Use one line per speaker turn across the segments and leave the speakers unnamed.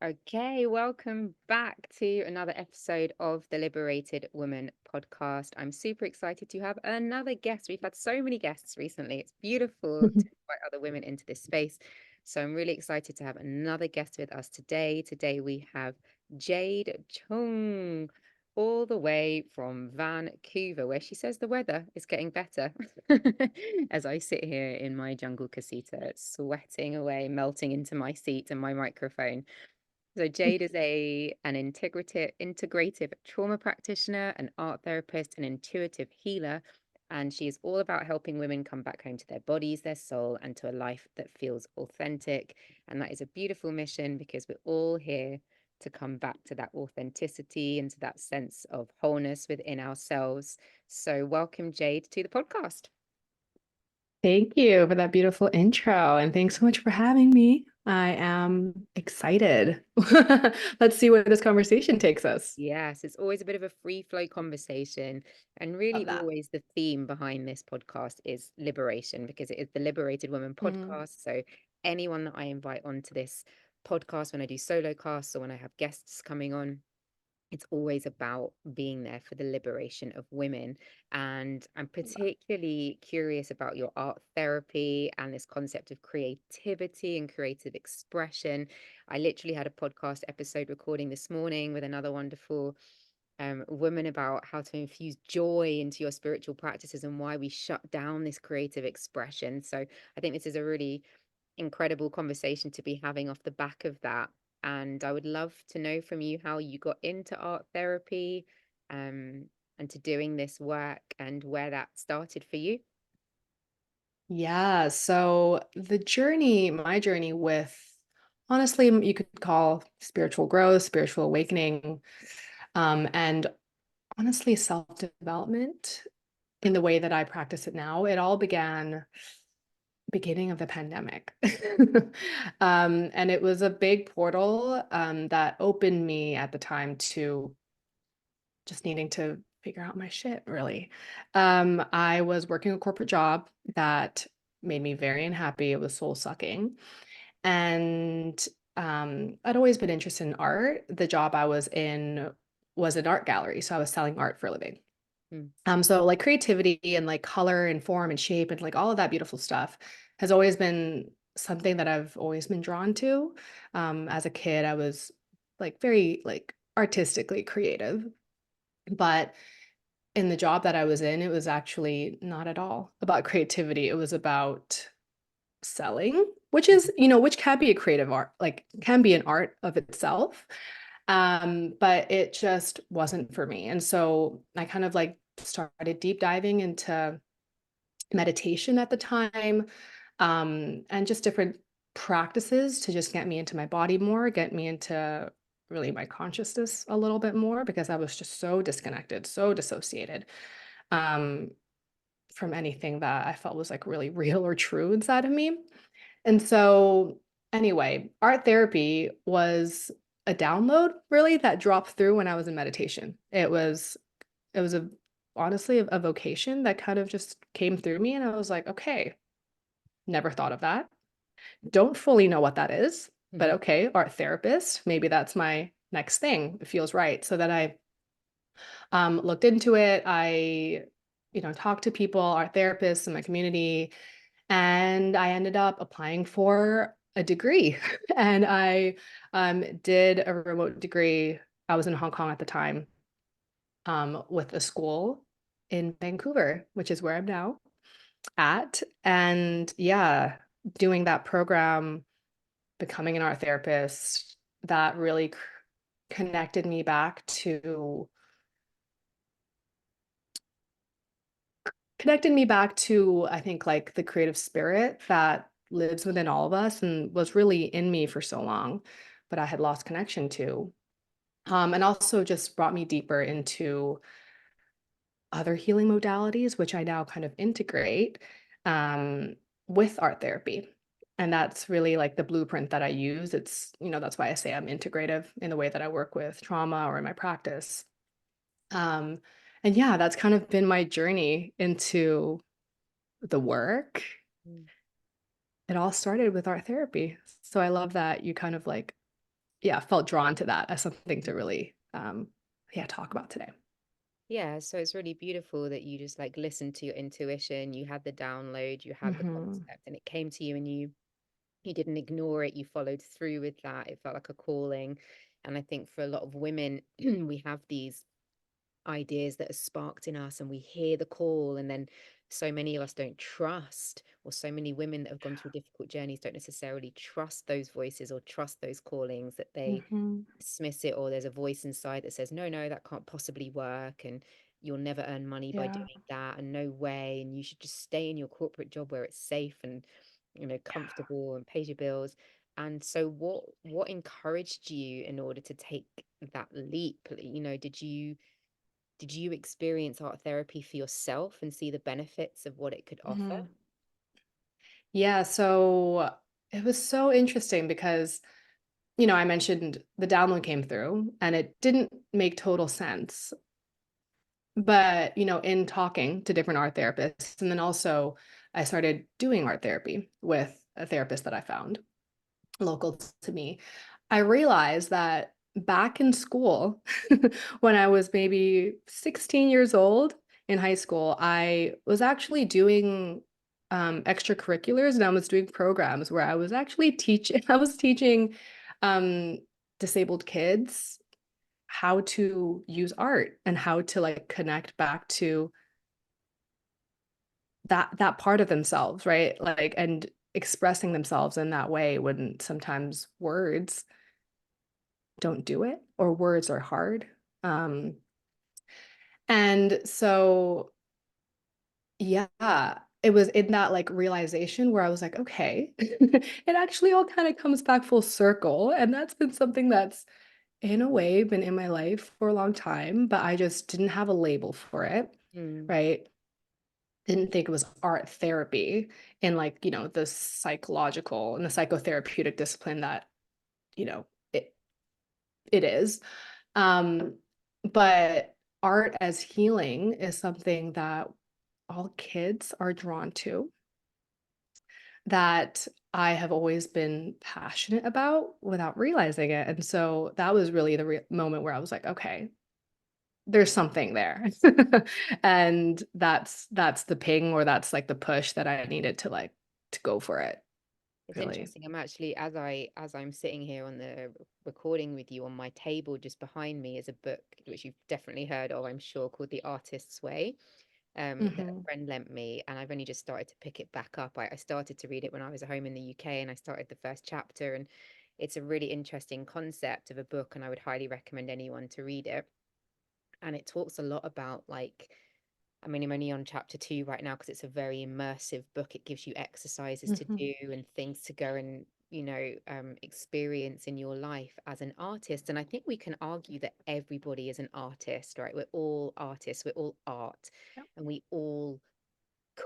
Okay, welcome back to another episode of the Liberated Woman podcast. I'm super excited to have another guest. We've had so many guests recently. It's beautiful to invite other women into this space. So I'm really excited to have another guest with us today. Today we have Jade Cheung, all the way from Vancouver, where she says the weather is getting better. As I sit here in my jungle casita, sweating away, melting into my seat and my microphone. So Jade is an integrative trauma practitioner, an art therapist, an intuitive healer, and she is all about helping women come back home to their bodies, their soul, and to a life that feels authentic. And that is a beautiful mission because we're all here to come back to that authenticity and to that sense of wholeness within ourselves. So welcome, Jade, to the podcast.
Thank you for that beautiful intro, and thanks so much for having me. I am excited. Let's see where this conversation takes us.
Yes, it's always a bit of a free flow conversation. And
Love
really,
that.
always the theme behind this podcast is liberation because it is the Liberated Woman
Mm.
podcast. So, anyone that I invite onto this podcast, when I do solo casts or when I have guests coming on, it's always about being there for the liberation of women. And I'm particularly curious about your art therapy and this concept of creativity and creative expression. I literally had a podcast episode recording this morning with another wonderful woman about how to infuse joy into your spiritual practices and why we shut down this creative expression. So I think this is a really incredible conversation to be having off the back of that. And I would love to know from you how you got into art therapy, um, and to doing this work and where that started for you.
Yeah, so my journey with honestly, you could call spiritual growth, spiritual awakening, and honestly, self-development in the way that I practice it now, it all began beginning of the pandemic. And it was a big portal that opened me at the time to just needing to figure out my shit, really. I was working a corporate job that made me very unhappy. It was soul sucking. And I'd always been interested in art. The job I was in was an art gallery. So I was selling art for a living.
Mm,
So like creativity and like color and form and shape and like all of that beautiful stuff has always been something that I've always been drawn to. As a kid, I was like very like artistically creative, but in the job that I was in, it was actually not at all about creativity. It was about selling, which
mhm,
is, which can be a creative art, like can be an art of itself. But it just wasn't for me. And so I kind of like started deep diving into meditation at the time, and just different practices to just get me into my body more, get me into really my consciousness a little bit more because I was just so disconnected, so dissociated um, from anything that I felt was like really real or true inside of me. And so, anyway, art therapy was a download really that dropped through when I was in meditation. It was a honestly a vocation that kind of just came through me and I was like, okay, never thought of that. Don't fully know what that is, but
mhm,
okay, art therapist, maybe that's my next thing. It feels right. So then I looked into it. I, talked to people, art therapists in my community, and I ended up applying for a degree. And I did a remote degree. I was in Hong Kong at the time, with a school in Vancouver, which is where I'm now at. And yeah, doing that program, becoming an art therapist, that really connected me back to I think like the creative spirit that lives within all of us and was really in me for so long, but I had lost connection to. And also just brought me deeper into other healing modalities, which I now kind of integrate um, with art therapy. And that's really like the blueprint that I use. It's, that's why I say I'm integrative in the way that I work with trauma or in my practice. Um, and yeah, that's kind of been my journey into the work.
mm.
It all started with art therapy. So I love that you kind of like yeah, felt drawn to that as something to really yeah, talk about today.
Yeah, so it's really beautiful that you just like listened to your intuition, you had the download, you had the
Hmm.
concept, and it came to you, and you didn't ignore it, you followed through with that. It felt like a calling. And I think for a lot of women, we have these ideas that are sparked in us and we hear the call, and then so many of us don't trust, or so many women that have gone through difficult journeys don't necessarily trust those voices or trust those callings, that they
Hmm.
dismiss it, or there's a voice inside that says, no, no, that can't possibly work, and you'll never earn money by
Yeah.
doing that, and no way, and you should just stay in your corporate job where it's safe and, comfortable and pays your bills. And so what encouraged you in order to take that leap? Did you experience art therapy for yourself and see the benefits of what it could offer?
Hmm. Yeah, so it was so interesting because, I mentioned the download came through and it didn't make total sense. But, in talking to different art therapists, and then also I started doing art therapy with a therapist that I found local to me, I realized that back in school, when I was maybe 16 years old in high school, I was actually doing extracurriculars, and I was doing programs where I was actually teaching, I was teaching um, disabled kids how to use art and how to like connect back to that part of themselves, right? Like, and expressing themselves in that way when sometimes words don't do it or words are hard. Um, and so, yeah, it was in that like realization where I was like, okay, it actually all kind of comes back full circle. And that's been something that's in a way been in my life for a long time, but I just didn't have a label for it,
Mm.
right? Didn't think it was art therapy in like, the psychological and the psychotherapeutic discipline that, you know, it it is. Um, but art as healing is something that all kids are drawn to, that I have always been passionate about without realizing it. And so that was really the moment where I was like, okay, there's something there. And that's the ping, or that's like the push that I needed to like to go for it,
It's
really.
interesting. I'm actually, as I'm sitting here on the recording with you, on my table just behind me is a book which you've definitely heard of, I'm sure, called The Artist's Way, that a
Mhm.
friend lent me, and I've only just started to pick it back up. I started to read it when I was home in the UK, and I started the first chapter, and it's a really interesting concept of a book, and I would highly recommend anyone to read it. And it talks a lot about like, I mean, I'm only on chapter 2 right now because it's a very immersive book. It gives you exercises to
Mhm.
do and things to go and, experience in your life as an artist. And I think we can argue that everybody is an artist, right? We're all artists, we're all art,
Yep.
and we all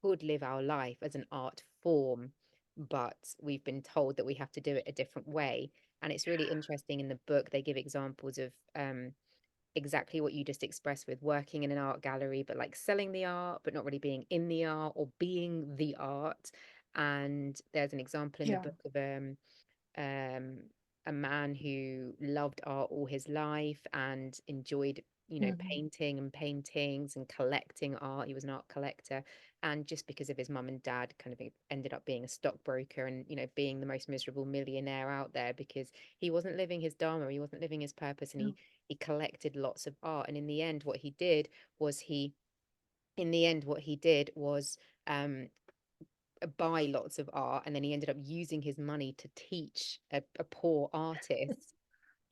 could live our life as an art form, but we've been told that we have to do it a different way. And it's really interesting in the book, they give examples of exactly what you just expressed, with working in an art gallery, but like selling the art, but not really being in the art or being the art. And there's an example in the
Yeah.
book of um, a man who loved art all his life and enjoyed,
Mhm.
painting and paintings and collecting art. He was an art collector. And just because of his mum and dad, kind of ended up being a stockbroker and, being the most miserable millionaire out there because he wasn't living his dharma, he wasn't living his purpose, and
Yeah.
he collected lots of art. And in the end, what he did was um buy lots of art, and then he ended up using his money to teach a poor artist.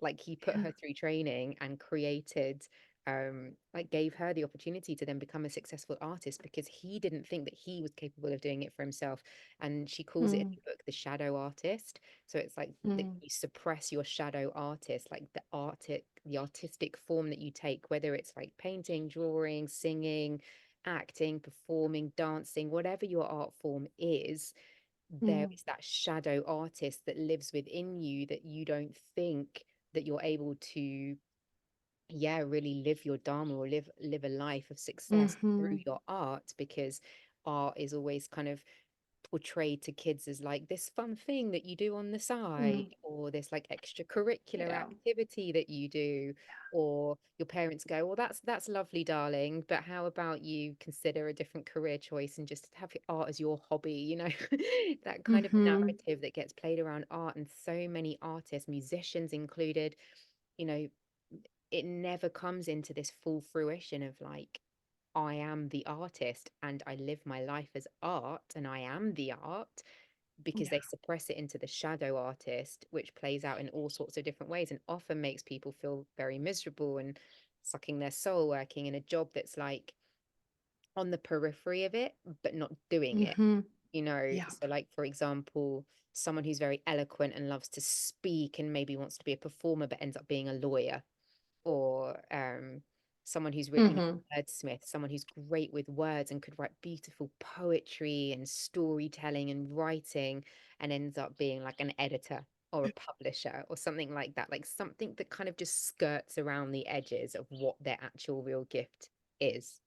Like, he put
Yeah.
her through training and created, like, gave her the opportunity to then become a successful artist because he didn't think that he was capable of doing it for himself. And she calls it in
Mm.
the book the shadow artist. So it's like that
Mm.
you suppress your shadow artist, like the artistic form that you take, whether it's like painting, drawing, singing, acting, performing, dancing, whatever your art form is. There
Mm.
is that shadow artist that lives within you that you don't think that you're able to, yeah, really live your dharma or live a life of success through
Mhm.
your art, because art is always kind of portrayed to kids as like this fun thing that you do on the side,
Mm.
or this like extracurricular
Yeah.
activity that you do, or your parents go, well, that's lovely, darling, but how about you consider a different career choice and just have your art as your hobby, you know? That kind of
Hmm.
narrative that gets played around art, and so many artists, musicians included, you know, it never comes into this full fruition of like, I am the artist and I live my life as art and I am the art, because
Yeah.
they suppress it into the shadow artist, which plays out in all sorts of different ways and often makes people feel very miserable and sucking their soul, working in a job that's like on the periphery of it, but not doing it,
Hmm.
you know?
Yeah.
So, like, for example, someone who's very eloquent and loves to speak and maybe wants to be a performer, but ends up being a lawyer, or someone who's really,
Hmm.
wordsmith, someone who's great with words and could write beautiful poetry and storytelling and writing, and ends up being like an editor or a publisher or something like that, like something that kind of just skirts around the edges of what their actual real gift is.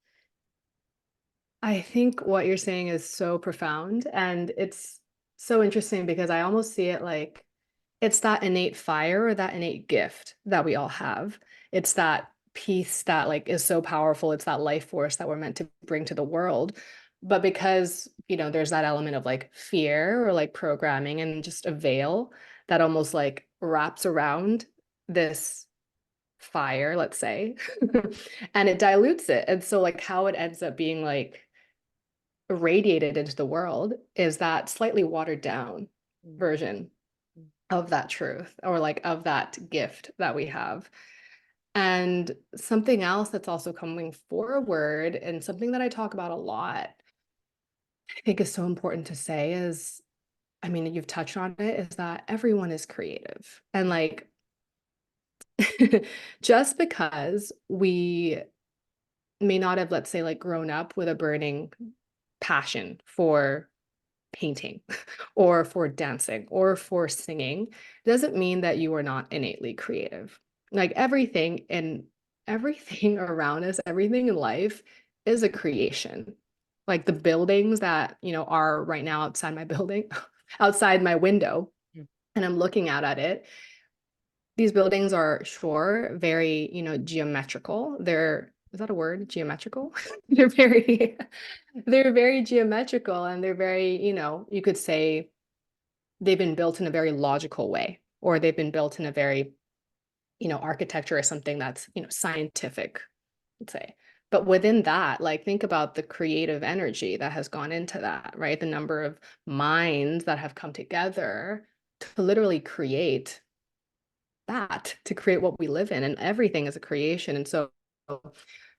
I think what you're saying is so profound, and it's so interesting because I almost see it like it's that innate fire or that innate gift that we all have. It's that piece that like is so powerful. It's that life force that we're meant to bring to the world. But because, there's that element of like fear or like programming and just a veil that almost like wraps around this fire, let's say, and it dilutes it. And so like how it ends up being like radiated into the world is that slightly watered down
Mm,
version
mm,
of that truth or like of that gift that we have. And something else that's also coming forward and something that I talk about a lot, I think is so important to say is, I mean, you've touched on it, is that everyone is creative. And
mm,
like, just because we may not have, let's say, like grown up with a burning passion for painting or for dancing or for singing doesn't mean that you are not innately creative. Like everything around us, everything in life is a creation. Like the buildings that, are right now outside my building, outside my window,
mm,
and I'm looking out at it. These buildings are sure very, geometrical. Is that a word? Geometrical? They're very they're very geometrical and they're very, you could say they've been built in a very logical way, or they've been built in a very, architecture or something that's, scientific, let's say. But within that, like think about the creative energy that has gone into that, right? The number of minds that have come together to literally create that, to create what we live in, and everything is a creation. And so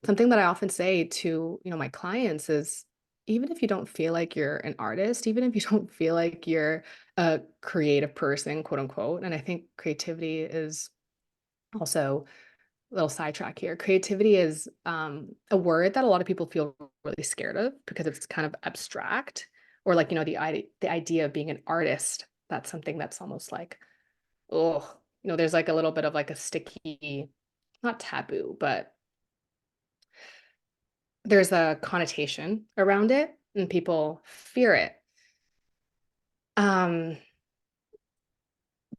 something that I often say to, my clients is even if you don't feel like you're an artist, even if you don't feel like you're a creative person, quote unquote, and I think creativity is also a little sidetrack here. Creativity is a word that a lot of people feel really scared of because it's kind of abstract, or like, the idea of being an artist. That's something that's almost like, oh, there's like a little bit of like a sticky, not taboo, but there's a connotation around it and people fear it. Um,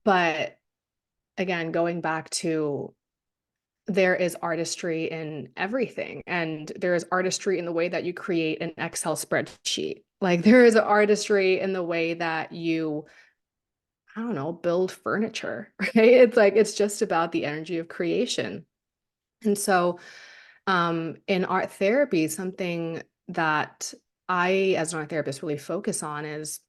but again, going back to there is artistry in everything, and there is artistry in the way that you create an Excel spreadsheet. Like there is artistry in the way that you, I don't know, build furniture, right? It's like it's just about the energy of creation. And so in art therapy, something that I, as an art therapist, really focus on is,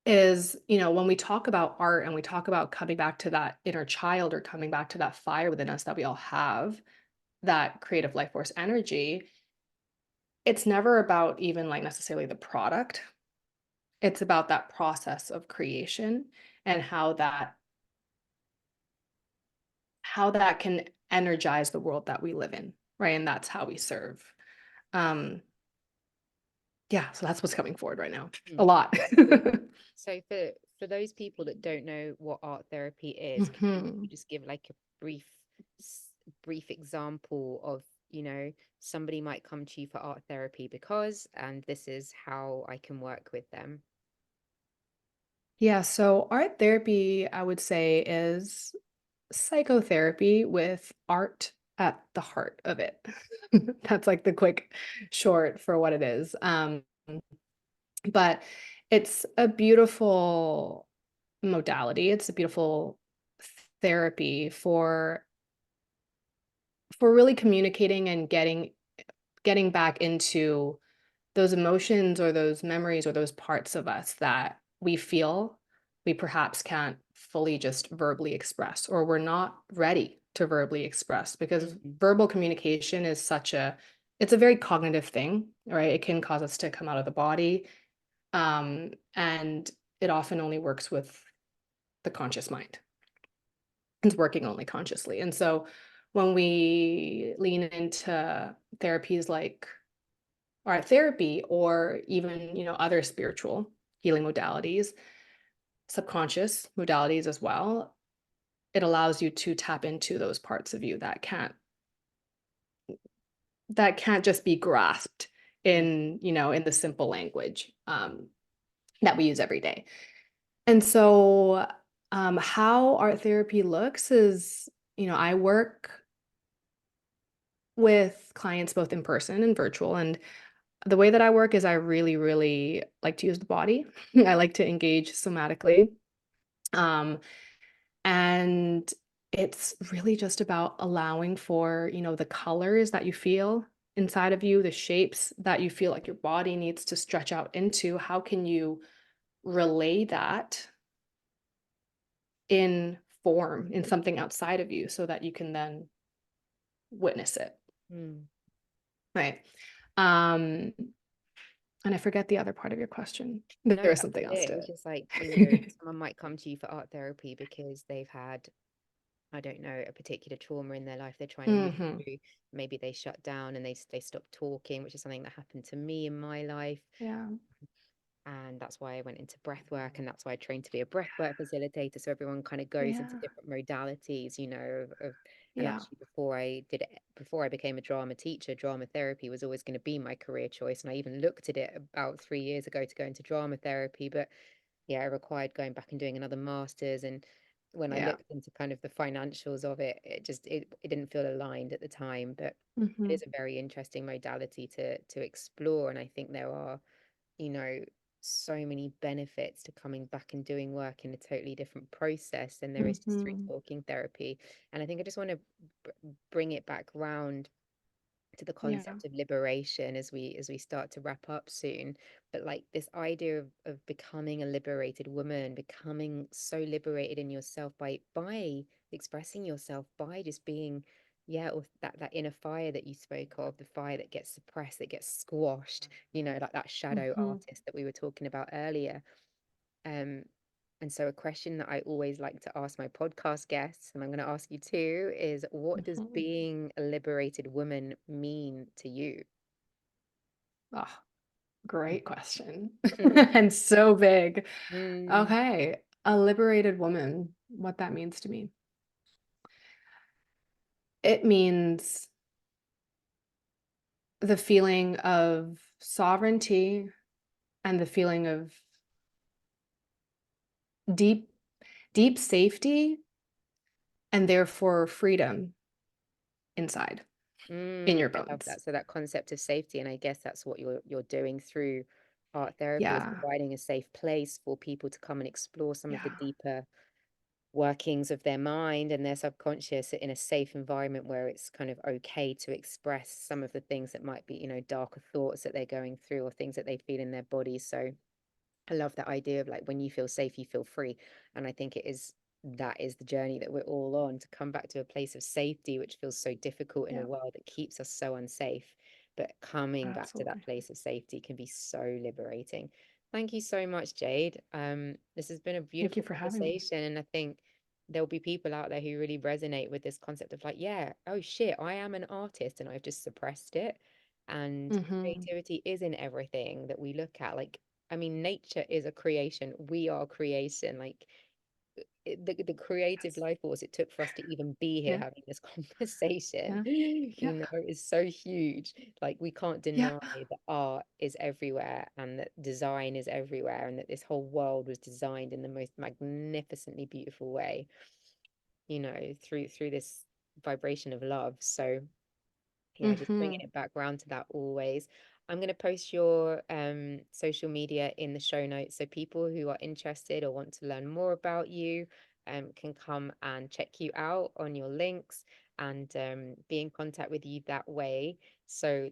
when we talk about art and we talk about coming back to that inner child or coming back to that fire within us that we all have, that creative life force energy, it's never about even like necessarily the product. It's about that process of creation and how that can energize the world that we live in, right? And that's how we serve. Um, Yeah, so that's what's coming forward right now. A
mm.
lot.
So, so for those people that don't know what art therapy is, could you
Mhm.
just give like a brief s- brief example of, somebody might come to you for art therapy because, and this is how I can work with them?
Yeah, so art therapy, I would say, is psychotherapy with art at the heart of it. That's like the quick short for what it is. But it's a beautiful modality. It's a beautiful therapy for really communicating and getting back into those emotions or those memories or those parts of us that we feel we perhaps can't fully just verbally express, or we're not ready to verbally express, because
Mm,
verbal communication is it's a very cognitive thing, right? It can cause us to come out of the body, and it often only works with the conscious mind. It's working only consciously. And so when we lean into therapies like art therapy, or even, other spiritual healing modalities, subconscious modalities as well, it allows you to tap into those parts of you that can't just be grasped
mm,
in the simple language that we use every day. And so how art therapy looks is, I work with clients both in person and virtual. And the way that I work is I really, really like to use the body. I like to engage somatically. Um, and it's really just about allowing for, the colors that you feel inside of you, the shapes that you feel like your body needs to stretch out into. How can you relay that in form, in something outside of you, so that you can then witness it,
mm.
right? Um, and I forget the other part of your question.
No,
There was
that was
something else
it. It
to
was just like,
it.
someone might come to you for art therapy because they've had, I don't know, a particular trauma in their life they're trying to move
Mhm.
through. Maybe they shut down and they stopped talking, which is something that happened to me in my life.
Yeah.
And that's why I went into breath work, and that's why I trained to be a breath work facilitator. So everyone kind of goes into
Yeah.
different modalities, and
Yeah.
actually before I became a drama teacher, drama therapy was always going to be my career choice. And I even looked at it about 3 years ago to go into drama therapy, but yeah, it required going back and doing another master's. And when I
Yeah.
looked into kind of the financials of it, it didn't feel aligned at the time. But it
Mhm.
is a very interesting modality to explore. And I think there are, you know, so many benefits to coming back and doing work in a totally different process than there is just through
Mhm.
talking therapy. And I think I just want to bring it back round to the
Yeah.
concept of liberation as we start to wrap up soon. But like this idea of becoming a liberated woman, becoming so liberated in yourself by expressing yourself, by just being, yeah, or that inner fire that you spoke of, the fire that gets suppressed, that gets squashed, like that shadow
Mhm.
artist that we were talking about earlier. um and so a question that I always like to ask my podcast guests, and I'm going to ask you too, is what does
Mhm.
being a liberated woman mean to you?
Oh, great question. And so big.
Mm,
Okay. A liberated woman, what that means to me. It means the feeling of sovereignty and the feeling of deep, deep safety, and therefore freedom inside, in your
I love
bones.
that. So that concept of safety, and I guess that's what you're doing through art therapy, is
Yeah.
providing a safe place for people to come and explore some of the
Yeah.
deeper workings of their mind and their subconscious in a safe environment where it's kind of okay to express some of the things that might be, darker thoughts that they're going through or things that they feel in their bodies. So I love that idea of like when you feel safe, you feel free. And I think that is the journey that we're all on, to come back to a place of safety, which feels so difficult in a
Yeah.
world that keeps us so unsafe. But coming back to that
Absolutely.
place of safety can be so liberating. Thank you so much, Jade. This has been a
Thank you
beautiful
for having me.
conversation, and I think there'll be people out there who really resonate with this concept of like, yeah, oh shit, I am an artist and I've just suppressed it. And
Mhm.
creativity is in everything that we look at. Like, I mean, nature is a creation. We are creation. Like, the creative
Yes.
life force it took for us to even be here
Yeah.
having this conversation,
Yeah. Yeah.
you know, is so huge. Like we can't
Yeah.
deny that art is everywhere and that design is everywhere and that this whole world was designed in the most magnificently beautiful way, you know, through this vibration of love. So yeah, just bringing
Hmm.
it back around to that always. I'm going to post your social media in the show notes so people who are interested or want to learn more about you can come and check you out on your links and be in contact with you that way. So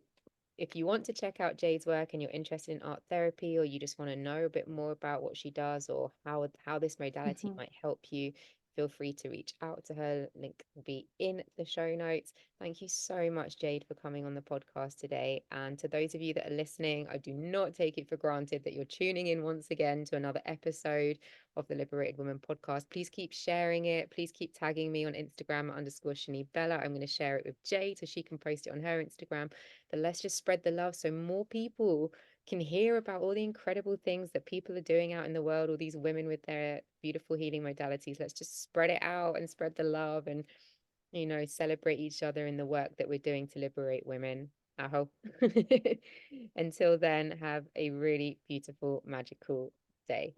if you want to check out Jade's work and you're interested in art therapy, or you just want to know a bit more about what she does or how this modality
Hmm.
might help you, feel free to reach out to her. Link will be in the show notes. Thank you so much, Jade, for coming on the podcast today. And to those of you that are listening, I do not take it for granted that you're tuning in once again to another episode of the Liberated Woman podcast. Please keep sharing it. Please keep tagging me on Instagram @_Shani Bella. I'm going to share it with Jade so she can post it on her Instagram. But let's just spread the love so more people can hear about all the incredible things that people are doing out in the world, all these women with their beautiful healing modalities. Let's just spread it out and spread the love and, you know, celebrate each other in the work that we're doing to liberate women. Aho. Until then, have a really beautiful, magical day.